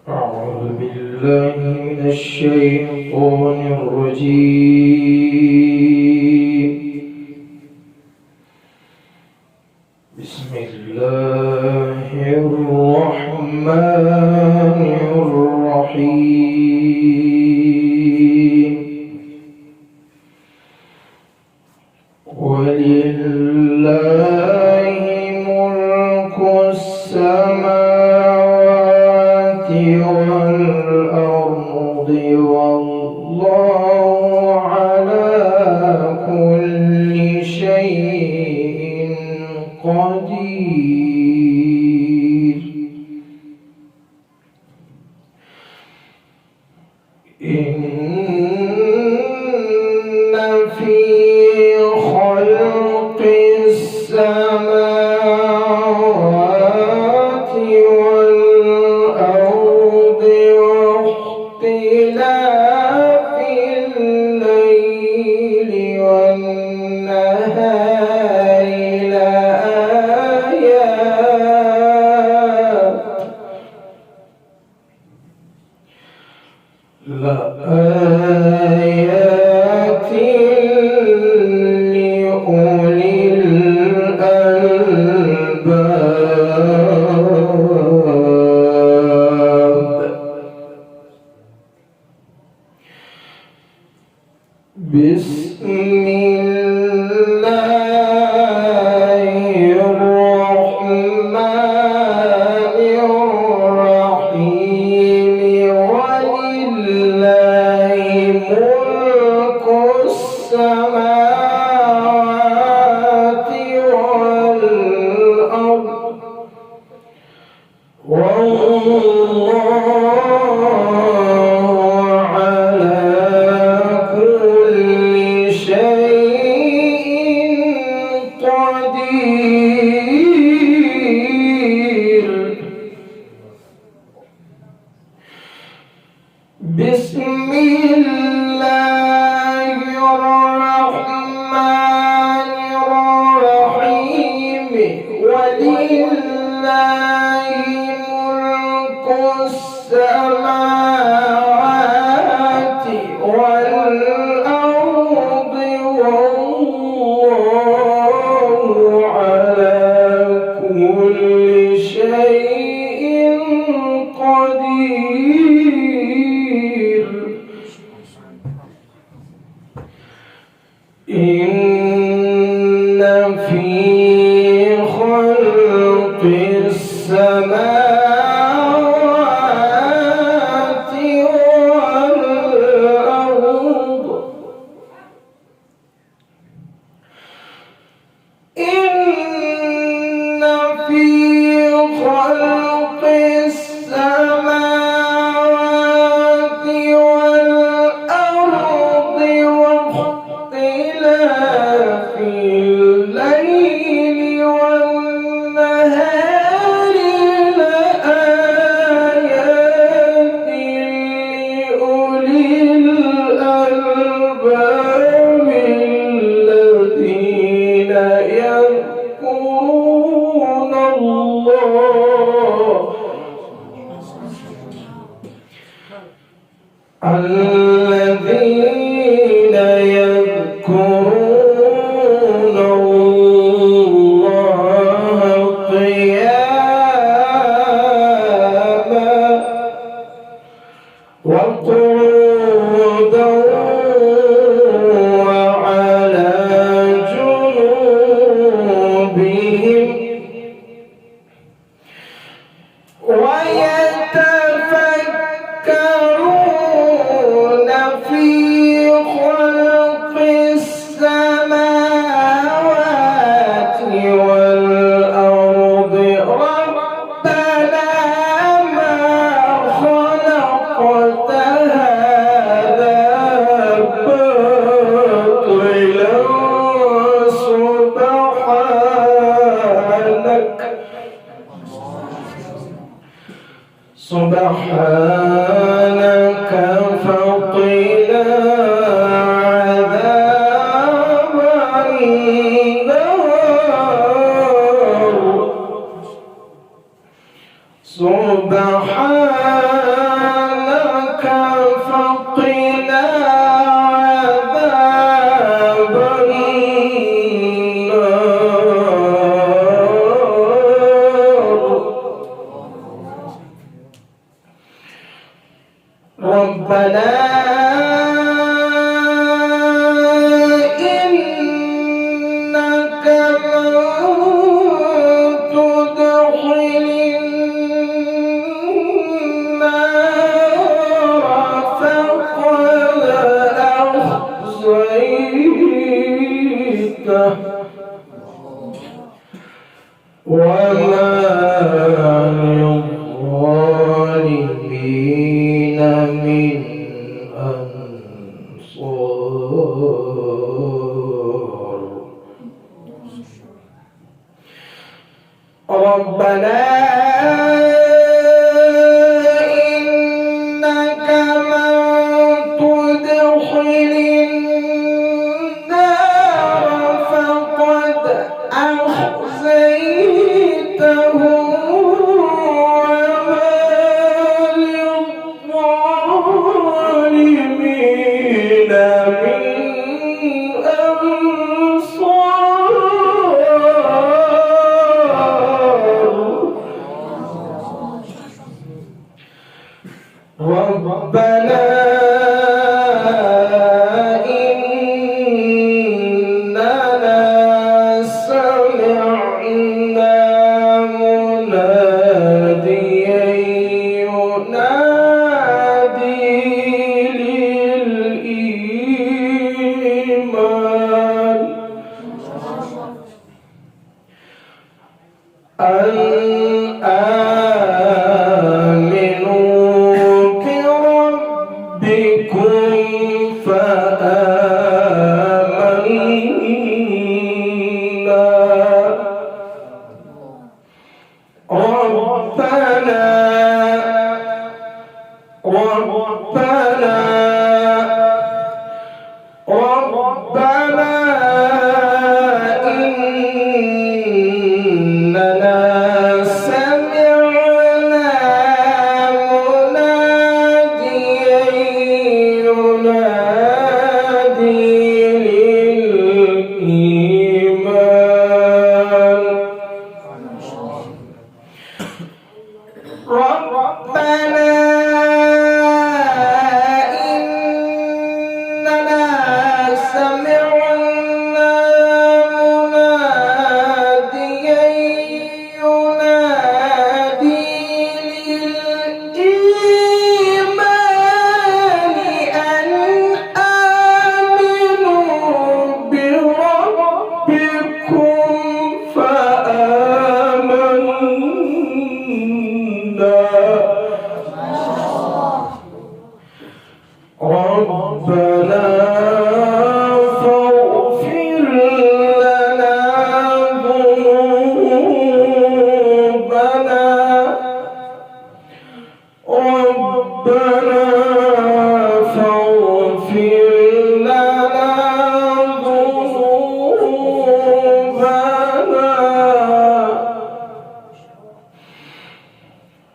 أعوذ بالله من الشيطان الرجيم. بسم الله الرحمن الرحيم. ولله ملك السماوات والأرض والله على كل شيء قدير. إن في خلق السماوات والأرض واختلاف الليل والنهار لآيات لأولي الألباب. بسم الله الرحمن الرحيم. ولله ملك السماوات والأرض والله على كل شيء قدير. بسم الله الرحمن الرحيم. ولله ملك السماوات والأرض والله على كل شيء قدير. إن في خلق السماوات والأرض إن في خلق السماوات والأرض واختلاف الليل والنهار لآيات لأولي الألباب الذين يذكرون الله قياما وقعودا وعلى جنوبهم ويتفكرون في خلق السماوات والأرض ربنا ما خلقت هذا باطلا سبحانك فقنا عذاب النار. سبحانك فقنا عذاب النار. ربنا وما للظالمين من أنصار. ربنا إنك من تدخل النار فقد أخزيته وما للظالمين من ربنا إننا سمعنا مناديا ينادي للإيمان أن ربنا إننا سمعنا مناديا ينادي للإيمان ربنا ربنا فاغفر لنا ذنوبنا ربنا فاغفر لنا ذنوبنا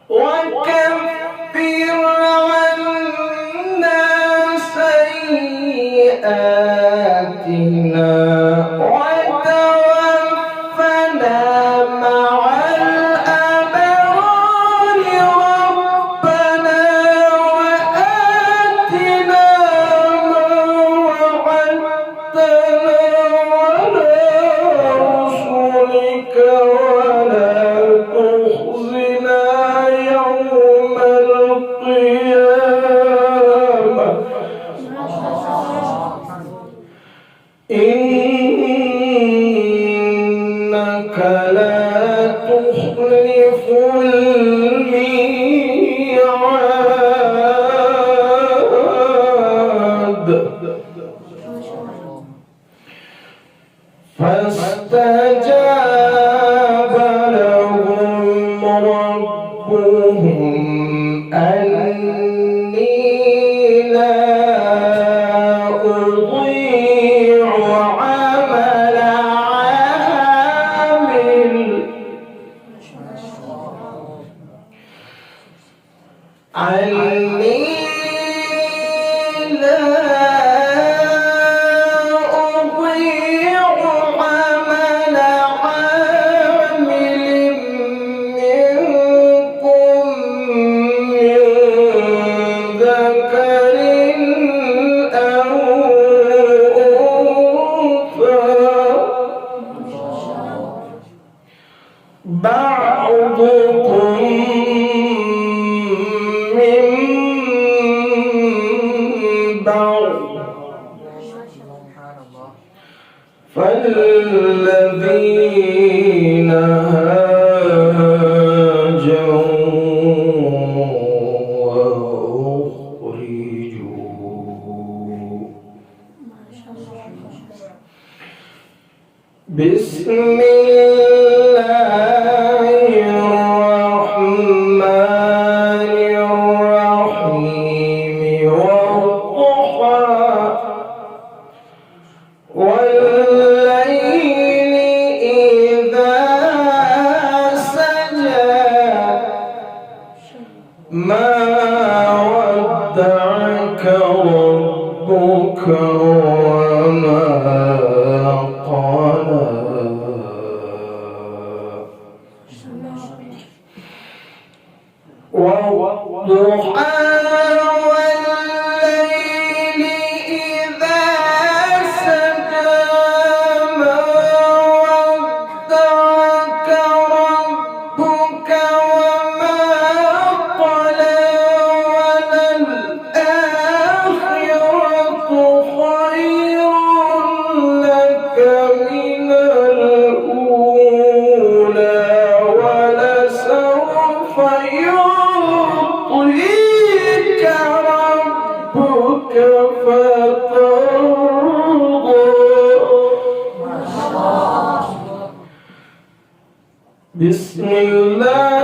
وكفر سيئاتنا وتوفنا مع الأبرار ربنا وآتنا ما وعدتنا على رسلك ولا تخزنا يوم القيامة إنك لا تخلف الميعاد فاستجاب لهم ربهم أني لا أضيع عمل عامل عني لا أضيع عمل عامل منكم من ذكر أو بعضكم من بعض فالذين هاجروا وأخرجوا بسم الله الرحمن الرحيم والضحى والليل إذا سجى ما ودعك ربك وما قلى والضحى والليل إذا سجى ما ودعك ربك وما قلى وللآخرة خير لك من الأولى ولسوف يعطيك ربك فترضى بسم الله